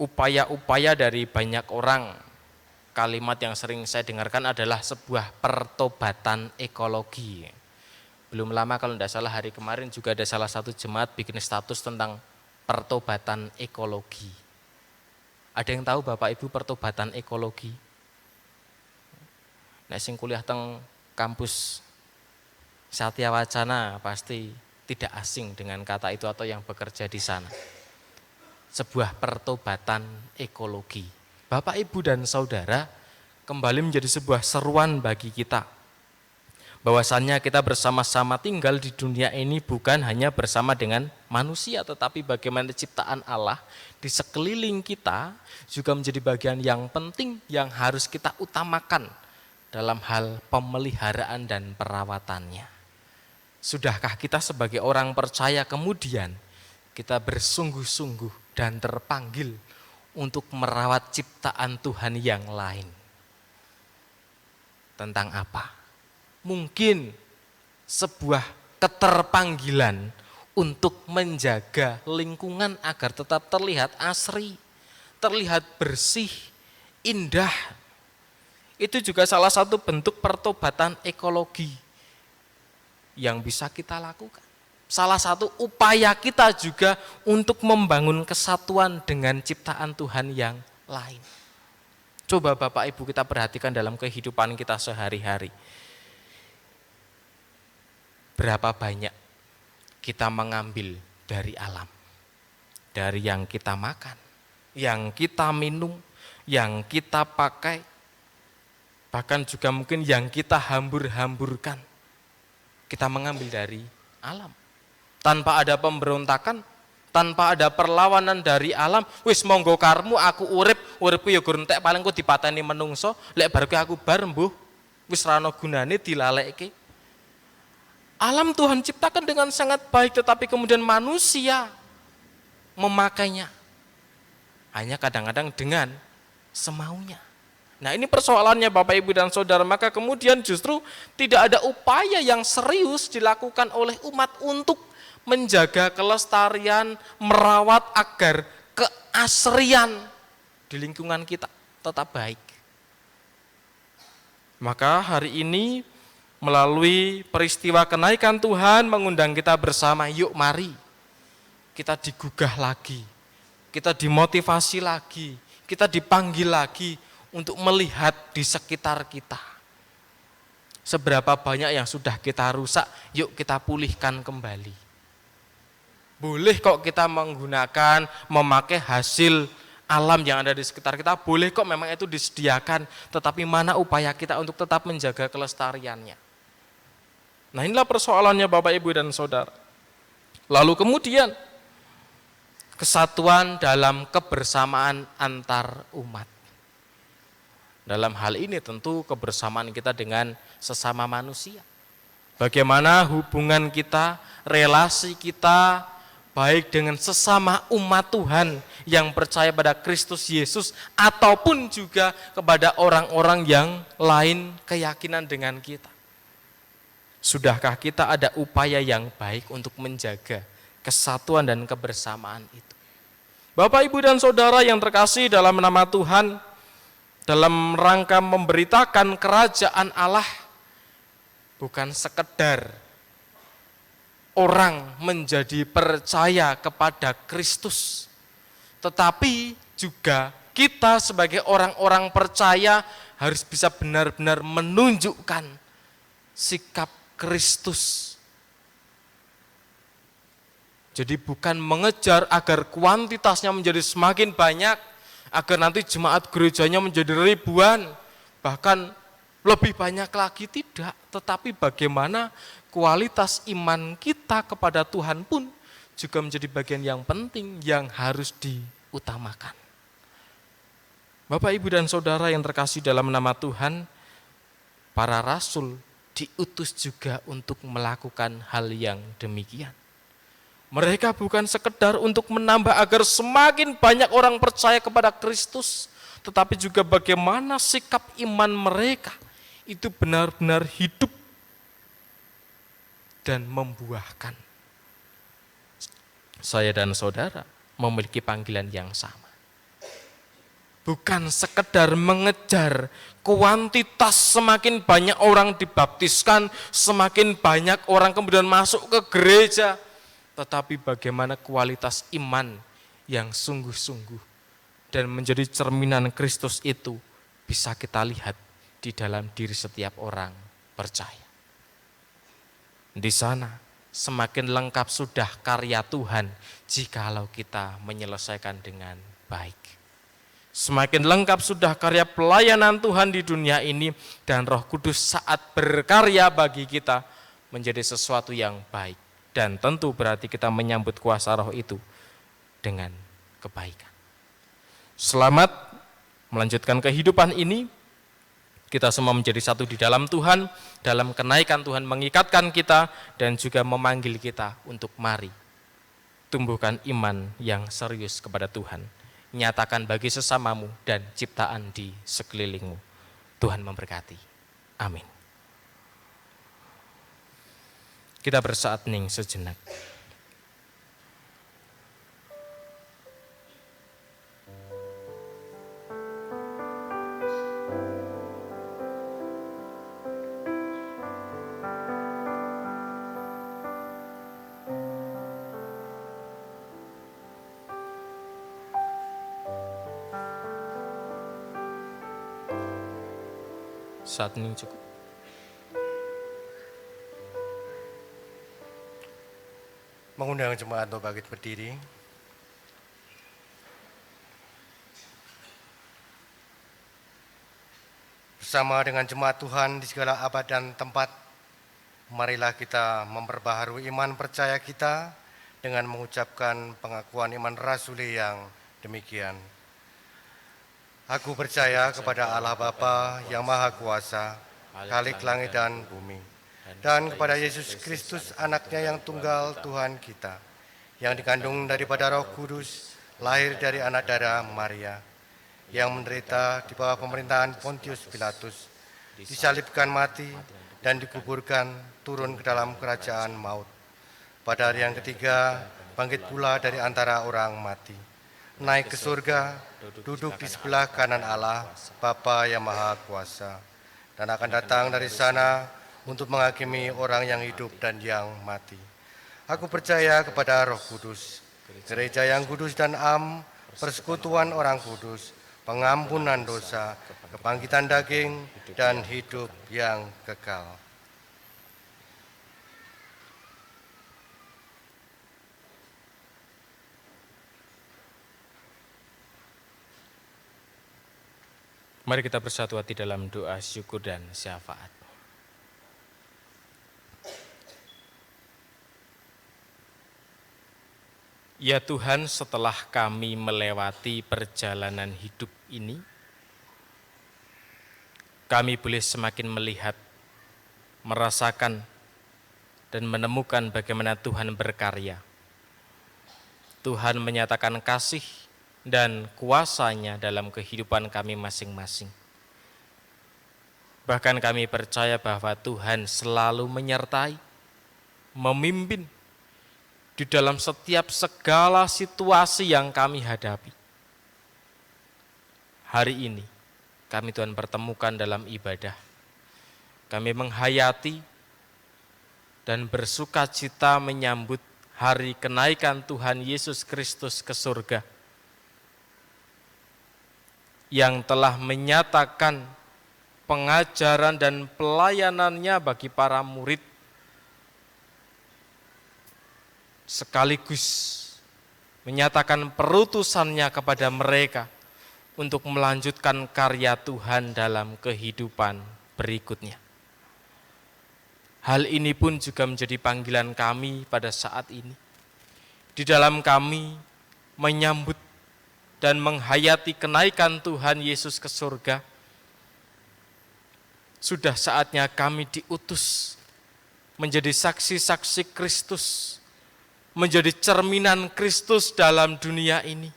upaya-upaya dari banyak orang. Kalimat yang sering saya dengarkan adalah sebuah pertobatan ekologi. Belum lama, kalau tidak salah hari kemarin juga ada salah satu jemaat bikin status tentang pertobatan ekologi. Ada yang tahu Bapak Ibu pertobatan ekologi? Nek sing kuliah teng kampus Satya Wacana pasti tidak asing dengan kata itu atau yang bekerja di sana. Sebuah pertobatan ekologi. Bapak, Ibu, dan Saudara, kembali menjadi sebuah seruan bagi kita. Bahwasannya kita bersama-sama tinggal di dunia ini bukan hanya bersama dengan manusia, tetapi bagaimana ciptaan Allah di sekeliling kita juga menjadi bagian yang penting yang harus kita utamakan dalam hal pemeliharaan dan perawatannya. Sudahkah kita sebagai orang percaya kemudian kita bersungguh-sungguh dan terpanggil untuk merawat ciptaan Tuhan yang lain? Tentang apa? Mungkin sebuah keterpanggilan untuk menjaga lingkungan agar tetap terlihat asri, terlihat bersih, indah. Itu juga salah satu bentuk pertobatan ekologi yang bisa kita lakukan. Salah satu upaya kita juga untuk membangun kesatuan dengan ciptaan Tuhan yang lain. Coba Bapak Ibu kita perhatikan dalam kehidupan kita sehari-hari. Berapa banyak kita mengambil dari alam, dari yang kita makan, yang kita minum, yang kita pakai, bahkan juga mungkin yang kita hambur-hamburkan. Kita mengambil dari alam. Tanpa ada pemberontakan, tanpa ada perlawanan dari alam, wis monggo karmu aku uripku ya gur entek paling ku dipateni menungso, lek bar aku bar mbuh wis ra ono gunane dilalekke. Alam Tuhan ciptakan dengan sangat baik, tetapi kemudian manusia memakainya hanya kadang-kadang dengan semaunya. Nah, ini persoalannya Bapak, Ibu, dan Saudara. Maka kemudian justru tidak ada upaya yang serius dilakukan oleh umat untuk menjaga kelestarian, merawat agar keasrian di lingkungan kita tetap baik. Maka hari ini melalui peristiwa kenaikan Tuhan mengundang kita bersama, yuk mari kita digugah lagi, kita dimotivasi lagi, kita dipanggil lagi untuk melihat di sekitar kita. Seberapa banyak yang sudah kita rusak, yuk kita pulihkan kembali. Boleh kok kita menggunakan, memakai hasil alam yang ada di sekitar kita, boleh kok memang itu disediakan, tetapi mana upaya kita untuk tetap menjaga kelestariannya. Nah, inilah persoalannya Bapak, Ibu, dan Saudara. Lalu kemudian, kesatuan dalam kebersamaan antar umat. Dalam hal ini tentu kebersamaan kita dengan sesama manusia. Bagaimana hubungan kita, relasi kita, baik dengan sesama umat Tuhan yang percaya pada Kristus Yesus, ataupun juga kepada orang-orang yang lain keyakinan dengan kita. Sudahkah kita ada upaya yang baik untuk menjaga kesatuan dan kebersamaan itu? Bapak, Ibu, dan Saudara yang terkasih dalam nama Tuhan, dalam rangka memberitakan kerajaan Allah, bukan sekedar orang menjadi percaya kepada Kristus, tetapi juga kita sebagai orang-orang percaya harus bisa benar-benar menunjukkan sikap Kristus. Jadi bukan mengejar agar kuantitasnya menjadi semakin banyak, agar nanti jemaat gerejanya menjadi ribuan, bahkan lebih banyak lagi, tidak. Tetapi bagaimana kualitas iman kita kepada Tuhan pun juga menjadi bagian yang penting yang harus diutamakan. Bapak, Ibu, dan Saudara yang terkasih dalam nama Tuhan, para rasul diutus juga untuk melakukan hal yang demikian. Mereka bukan sekedar untuk menambah agar semakin banyak orang percaya kepada Kristus, tetapi juga bagaimana sikap iman mereka itu benar-benar hidup dan membuahkan. Saya dan saudara memiliki panggilan yang sama. Bukan sekedar mengejar kuantitas, semakin banyak orang dibaptiskan, semakin banyak orang kemudian masuk ke gereja, tetapi bagaimana kualitas iman yang sungguh-sungguh dan menjadi cerminan Kristus itu bisa kita lihat di dalam diri setiap orang percaya. Di sana semakin lengkap sudah karya Tuhan jikalau kita menyelesaikan dengan baik. Semakin lengkap sudah karya pelayanan Tuhan di dunia ini, dan Roh Kudus saat berkarya bagi kita menjadi sesuatu yang baik. Dan tentu berarti kita menyambut kuasa Roh itu dengan kebaikan. Selamat melanjutkan kehidupan ini. Kita semua menjadi satu di dalam Tuhan, dalam kenaikan Tuhan mengikatkan kita dan juga memanggil kita untuk mari tumbuhkan iman yang serius kepada Tuhan. Nyatakan bagi sesamamu dan ciptaan di sekelilingmu. Tuhan memberkati. Amin. Kita bersaat hening sejenak. Saat ini cukup. Mengundang jemaat untuk bangkit berdiri. Bersama dengan jemaat Tuhan di segala abad dan tempat, marilah kita memperbaharui iman percaya kita dengan mengucapkan pengakuan iman rasuli yang demikian. Aku percaya kepada Allah Bapa yang Maha Kuasa, Khalik langit dan bumi, dan kepada Yesus Kristus anaknya yang tunggal Tuhan kita, yang dikandung daripada Roh Kudus, lahir dari anak darah Maria, yang menderita di bawah pemerintahan Pontius Pilatus, disalibkan mati dan dikuburkan, turun ke dalam kerajaan maut. Pada hari yang ketiga, bangkit pula dari antara orang mati, naik ke surga, duduk di sebelah kanan Allah, Bapa yang Maha Kuasa, dan akan datang dari sana untuk menghakimi orang yang hidup dan yang mati. Aku percaya kepada Roh Kudus, gereja yang kudus dan am, persekutuan orang kudus, pengampunan dosa, kebangkitan daging, dan hidup yang kekal. Mari kita bersatu hati dalam doa syukur dan syafaat. Ya Tuhan, setelah kami melewati perjalanan hidup ini, kami boleh semakin melihat, merasakan, dan menemukan bagaimana Tuhan berkarya. Tuhan menyatakan kasih dan kuasa-Nya dalam kehidupan kami masing-masing. Bahkan kami percaya bahwa Tuhan selalu menyertai, memimpin di dalam setiap segala situasi yang kami hadapi. Hari ini kami Tuhan pertemukan dalam ibadah. Kami menghayati dan bersuka cita menyambut hari kenaikan Tuhan Yesus Kristus ke surga, yang telah menyatakan pengajaran dan pelayanannya bagi para murid, sekaligus menyatakan perutusannya kepada mereka untuk melanjutkan karya Tuhan dalam kehidupan berikutnya. Hal ini pun juga menjadi panggilan kami pada saat ini. Di dalam kami menyambut dan menghayati kenaikan Tuhan Yesus ke surga, sudah saatnya kami diutus menjadi saksi-saksi Kristus, menjadi cerminan Kristus dalam dunia ini.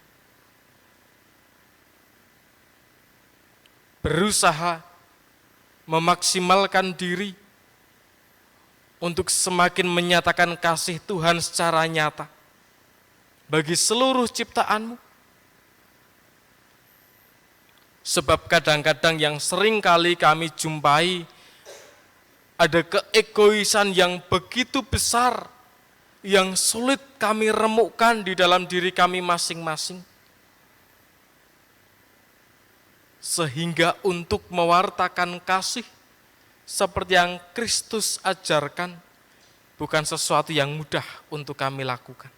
Berusaha memaksimalkan diri untuk semakin menyatakan kasih Tuhan secara nyata bagi seluruh ciptaanmu. Sebab kadang-kadang yang sering kali kami jumpai ada keegoisan yang begitu besar yang sulit kami remukkan di dalam diri kami masing-masing. sehingga untuk mewartakan kasih seperti yang Kristus ajarkan bukan sesuatu yang mudah untuk kami lakukan.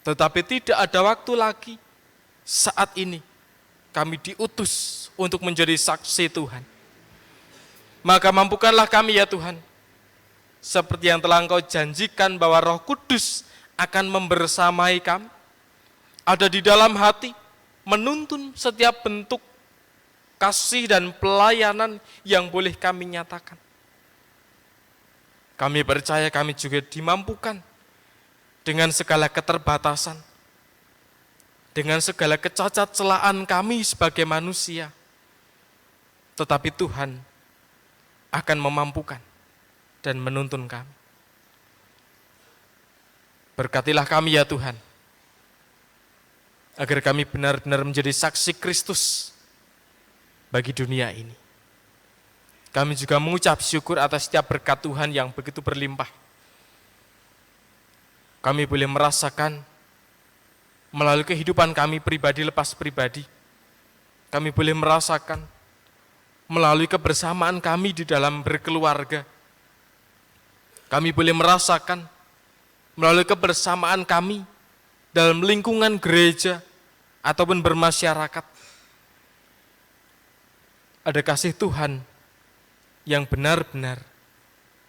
Tetapi tidak ada waktu lagi. Saat ini kami diutus untuk menjadi saksi Tuhan. Maka mampukanlah kami ya Tuhan, seperti yang telah Engkau janjikan bahwa Roh Kudus akan membersamai kami, ada di dalam hati, menuntun setiap bentuk kasih dan pelayanan yang boleh kami nyatakan. Kami percaya kami juga dimampukan dengan segala keterbatasan, dengan segala kecacat celaan kami sebagai manusia. Tetapi Tuhan akan memampukan dan menuntun kami. Berkatilah kami ya Tuhan, agar kami benar-benar menjadi saksi Kristus bagi dunia ini. Kami juga mengucap syukur atas setiap berkat Tuhan yang begitu berlimpah. Kami boleh merasakan melalui kehidupan kami pribadi lepas pribadi. Kami boleh merasakan melalui kebersamaan kami di dalam berkeluarga. Kami boleh merasakan melalui kebersamaan kami dalam lingkungan gereja ataupun bermasyarakat. Ada kasih Tuhan yang benar-benar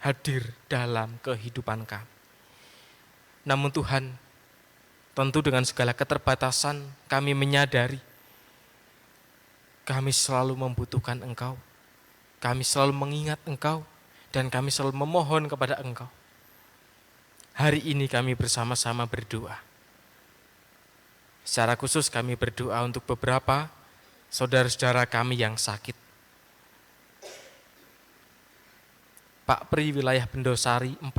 hadir dalam kehidupan kami. Namun Tuhan, tentu dengan segala keterbatasan kami menyadari kami selalu membutuhkan Engkau, kami selalu mengingat Engkau, dan kami selalu memohon kepada Engkau. Hari ini kami bersama-sama berdoa. Secara khusus kami berdoa untuk beberapa saudara-saudara kami yang sakit. Pak Pri wilayah Bendosari 4,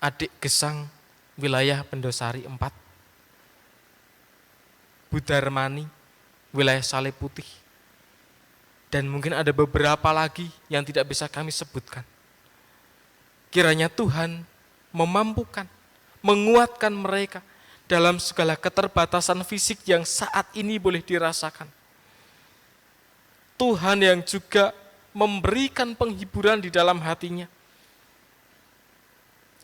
Adik Gesang wilayah Bendosari 4, Budarmani wilayah Saleh Putih, dan mungkin ada beberapa lagi yang tidak bisa kami sebutkan. Kiranya Tuhan memampukan, menguatkan mereka dalam segala keterbatasan fisik yang saat ini boleh dirasakan. Tuhan yang juga memberikan penghiburan di dalam hatinya,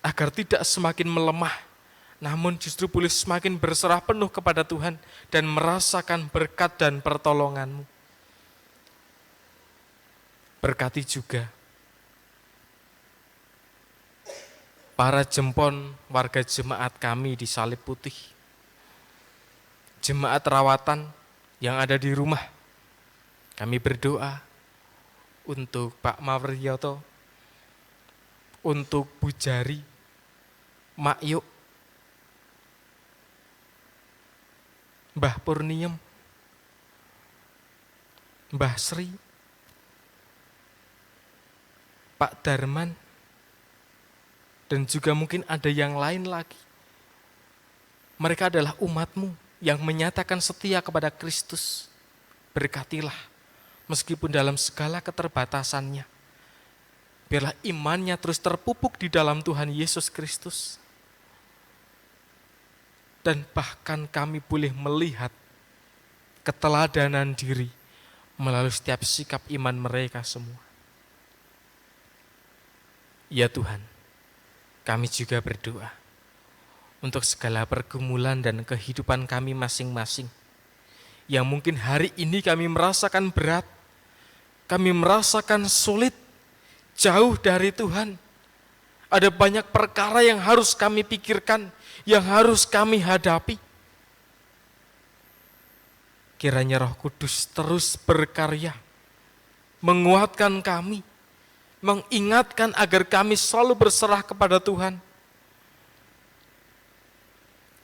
agar tidak semakin melemah, namun justru boleh semakin berserah penuh kepada Tuhan dan merasakan berkat dan pertolongan-Mu. Berkati juga para jempon warga jemaat kami di Saleh Putih, jemaat rawatan yang ada di rumah. Kami berdoa untuk Pak Mawaryoto, untuk Bu Jari, Mak Yuk, Mbah Purniem, Mbah Sri, Pak Darman, dan juga mungkin ada yang lain lagi. Mereka adalah umat-Mu yang menyatakan setia kepada Kristus. Berkatilah, meskipun dalam segala keterbatasannya. Biarlah imannya terus terpupuk di dalam Tuhan Yesus Kristus. Dan bahkan kami boleh melihat keteladanan diri melalui setiap sikap iman mereka semua. Ya Tuhan, kami juga berdoa untuk segala pergumulan dan kehidupan kami masing-masing, yang mungkin hari ini kami merasakan berat, kami merasakan sulit, jauh dari Tuhan. Ada banyak perkara yang harus kami pikirkan, yang harus kami hadapi. Kiranya Roh Kudus terus berkarya, menguatkan kami, mengingatkan agar kami selalu berserah kepada Tuhan.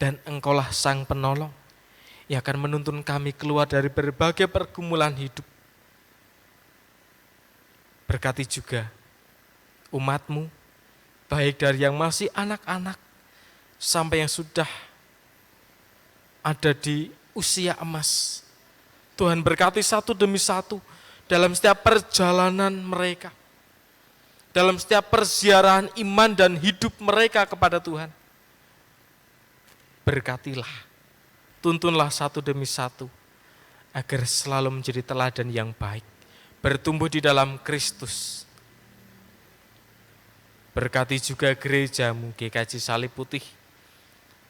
Dan Engkaulah Sang Penolong yang akan menuntun kami keluar dari berbagai pergumulan hidup. Berkati juga umat-Mu, baik dari yang masih anak-anak sampai yang sudah ada di usia emas. Tuhan berkati satu demi satu dalam setiap perjalanan mereka, dalam setiap perziarahan iman dan hidup mereka kepada Tuhan. Berkatilah tuntunlah satu demi satu, agar selalu menjadi teladan yang baik, bertumbuh di dalam Kristus. Berkati juga gerejamu GKJ Salib Putih,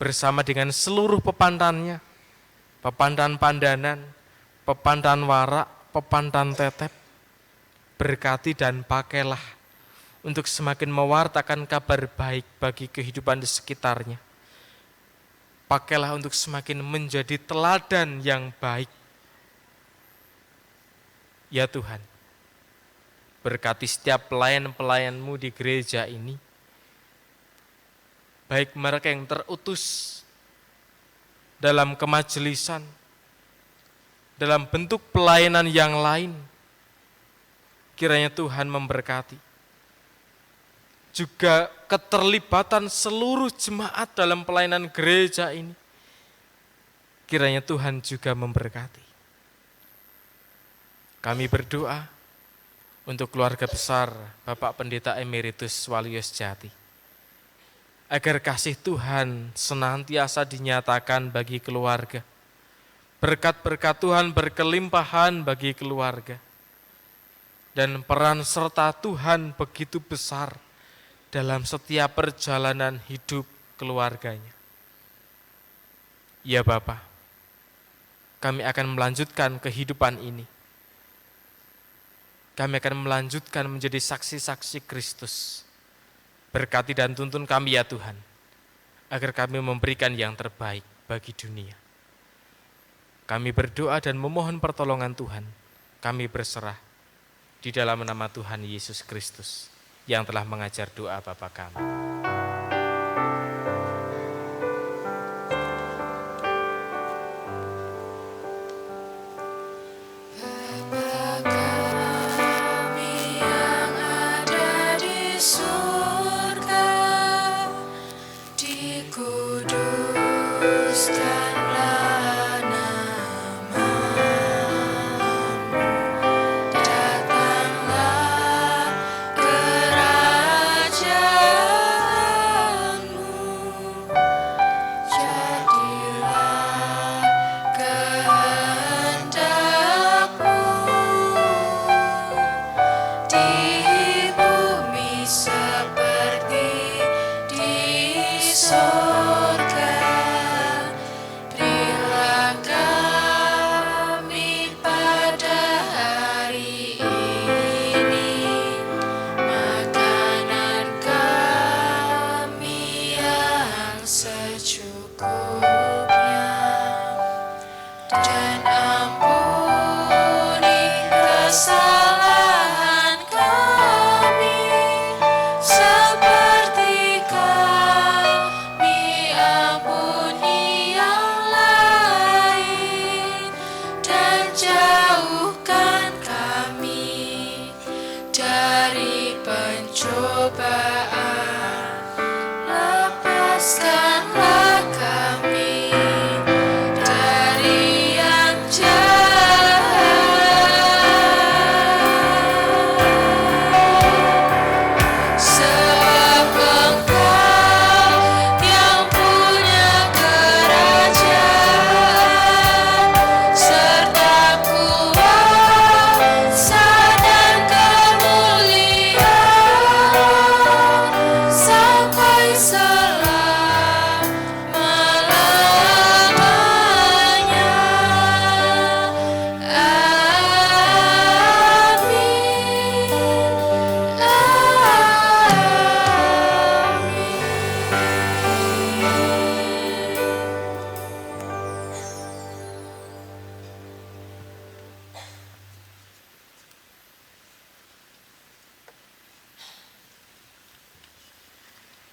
bersama dengan seluruh pepandannya, pepandan pandanan, pepandan warak, pepandan tetep. Berkati dan pakailah untuk semakin mewartakan kabar baik bagi kehidupan di sekitarnya. Pakailah untuk semakin menjadi teladan yang baik. Ya Tuhan, berkati setiap pelayan-pelayan-Mu di gereja ini, baik mereka yang terutus dalam kemajelisan, dalam bentuk pelayanan yang lain, kiranya Tuhan memberkati. Juga keterlibatan seluruh jemaat dalam pelayanan gereja ini, kiranya Tuhan juga memberkati. Kami berdoa untuk keluarga besar Bapak Pendeta Emeritus Waluyo Sejati, agar kasih Tuhan senantiasa dinyatakan bagi keluarga, berkat-berkat Tuhan berkelimpahan bagi keluarga, dan peran serta Tuhan begitu besar dalam setiap perjalanan hidup keluarganya. Ya Bapa, kami akan melanjutkan kehidupan ini. Kami akan melanjutkan menjadi saksi-saksi Kristus. Berkati dan tuntun kami ya Tuhan, agar kami memberikan yang terbaik bagi dunia. Kami berdoa dan memohon pertolongan Tuhan. Kami berserah di dalam nama Tuhan Yesus Kristus yang telah mengajar doa Bapa kami.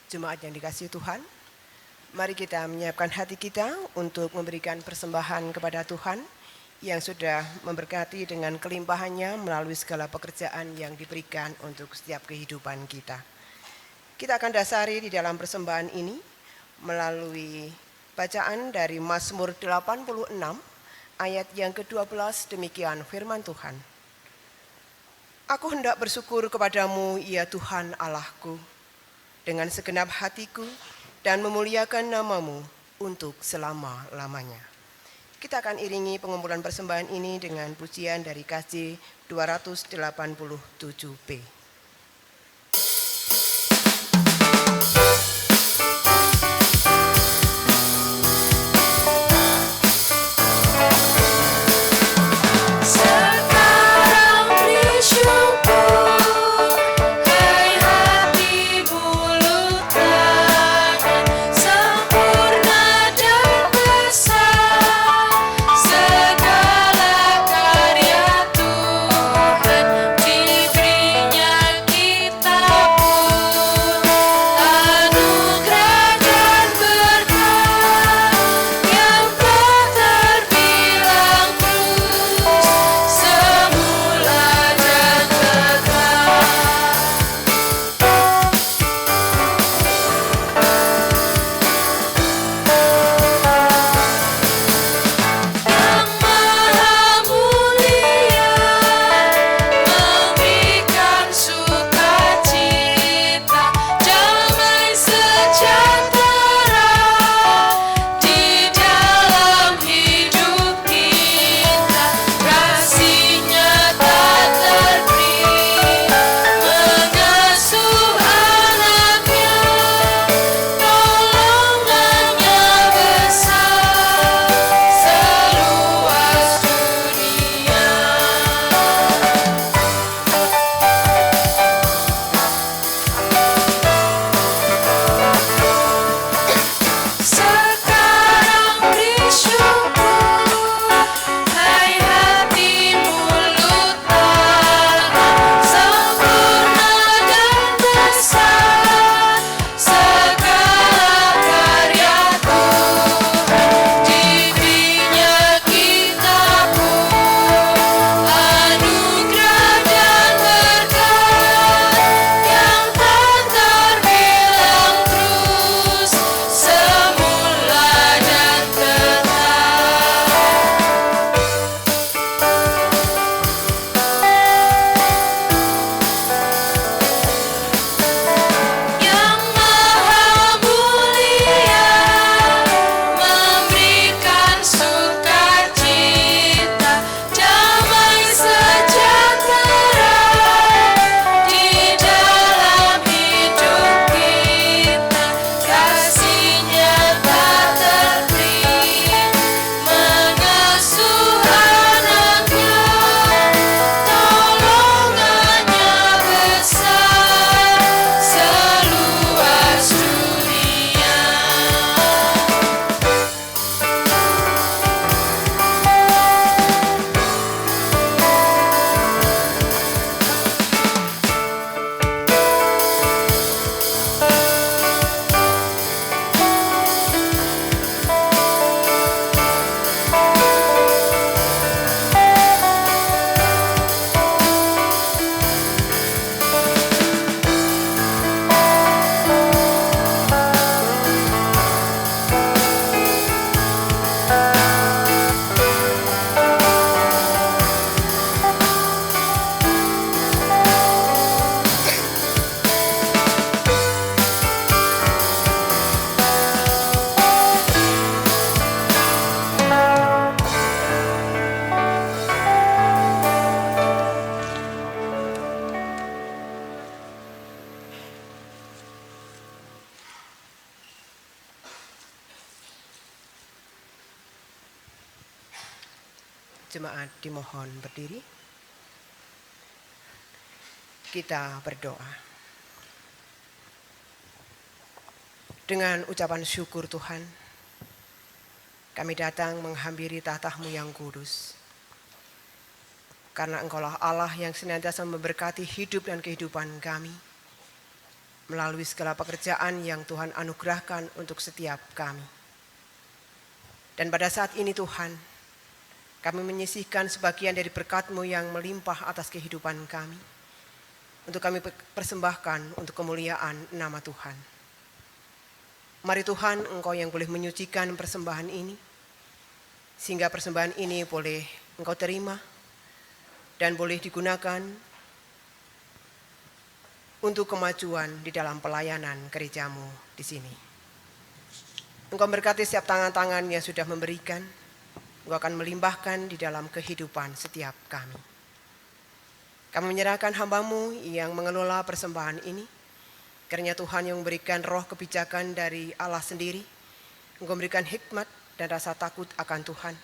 Jemaat yang dikasihi Tuhan, mari kita menyiapkan hati kita untuk memberikan persembahan kepada Tuhan yang sudah memberkati dengan kelimpahannya melalui segala pekerjaan yang diberikan untuk setiap kehidupan kita. Kita akan dasari di dalam persembahan ini melalui bacaan dari Mazmur 86 ayat yang ke-12, demikian firman Tuhan. Aku hendak bersyukur kepadamu ya Tuhan Allahku, dengan segenap hatiku dan memuliakan namamu untuk selama-lamanya. Kita akan iringi pengumpulan persembahan ini dengan pujian dari KJ 287B. Jemaat dimohon berdiri. Kita berdoa. Dengan ucapan syukur Tuhan, kami datang menghampiri tahta-Mu yang kudus. Karena Engkaulah Allah yang senantiasa memberkati hidup dan kehidupan kami, melalui segala pekerjaan yang Tuhan anugerahkan untuk setiap kami. Dan pada saat ini Tuhan, kami menyisihkan sebagian dari berkat-Mu yang melimpah atas kehidupan kami, untuk kami persembahkan untuk kemuliaan nama Tuhan. Mari Tuhan, Engkau yang boleh menyucikan persembahan ini, sehingga persembahan ini boleh Engkau terima dan boleh digunakan untuk kemajuan di dalam pelayanan gereja-Mu di sini. Engkau berkati setiap tangan-tangan yang sudah memberikan, Engkau akan melimpahkan di dalam kehidupan setiap kami. Kami menyerahkan hamba-Mu yang mengelola persembahan ini, kiranya Tuhan yang memberikan roh kebijakan dari Allah sendiri, Engkau memberikan hikmat dan rasa takut akan Tuhan,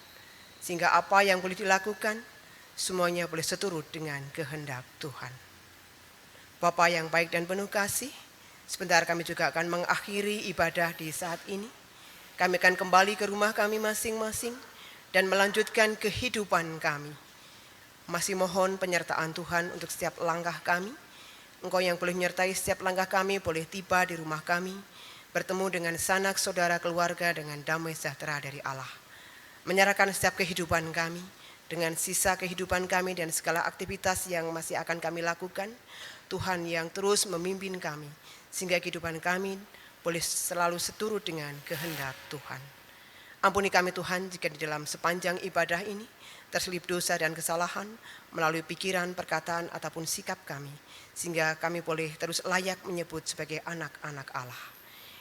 sehingga apa yang boleh dilakukan, semuanya boleh seturut dengan kehendak Tuhan. Bapa yang baik dan penuh kasih, sebentar kami juga akan mengakhiri ibadah di saat ini. Kami akan kembali ke rumah kami masing-masing dan melanjutkan kehidupan kami. Masih mohon penyertaan Tuhan untuk setiap langkah kami. Engkau yang boleh menyertai setiap langkah kami, boleh tiba di rumah kami, bertemu dengan sanak saudara keluarga dengan damai sejahtera dari Allah. Menyerahkan setiap kehidupan kami, dengan sisa kehidupan kami dan segala aktivitas yang masih akan kami lakukan, Tuhan yang terus memimpin kami, sehingga kehidupan kami boleh selalu seturut dengan kehendak Tuhan. Ampuni kami Tuhan jika di dalam sepanjang ibadah ini terselip dosa dan kesalahan melalui pikiran, perkataan, ataupun sikap kami, sehingga kami boleh terus layak menyebut sebagai anak-anak Allah.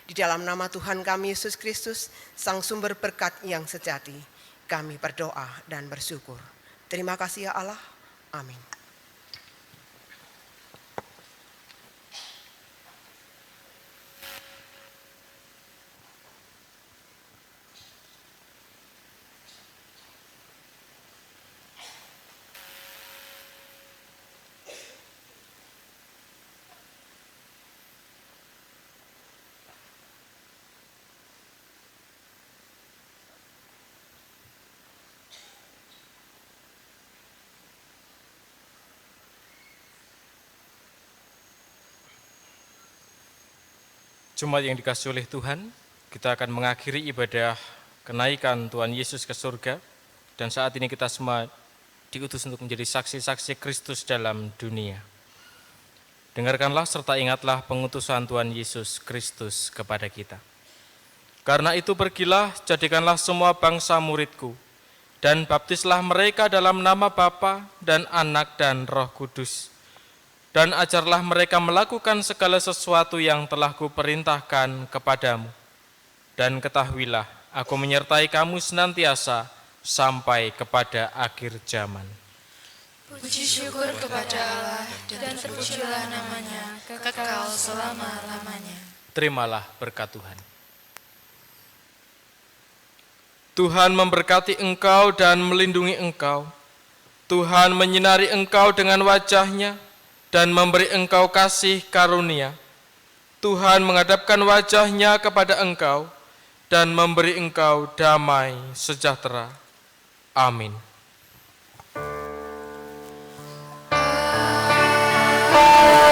Di dalam nama Tuhan kami Yesus Kristus, Sang Sumber berkat yang sejati, kami berdoa dan bersyukur. Terima kasih ya Allah. Amin. Jemaat yang dikasihi oleh Tuhan, kita akan mengakhiri ibadah kenaikan Tuhan Yesus ke surga, dan saat ini kita semua diutus untuk menjadi saksi-saksi Kristus dalam dunia. Dengarkanlah serta ingatlah pengutusan Tuhan Yesus Kristus kepada kita. Karena itu pergilah, jadikanlah semua bangsa muridku, dan baptislah mereka dalam nama Bapa dan Anak dan Roh Kudus, dan ajarlah mereka melakukan segala sesuatu yang telah kuperintahkan kepadamu. Dan ketahuilah, aku menyertai kamu senantiasa sampai kepada akhir zaman. Puji syukur kepada Allah dan terpujilah namanya kekal selama-lamanya. Terimalah berkat Tuhan. Tuhan memberkati engkau dan melindungi engkau. Tuhan menyinari engkau dengan wajah-Nya dan memberi engkau kasih karunia. Tuhan menghadapkan wajah-Nya kepada engkau dan memberi engkau damai sejahtera. Amin. Amin.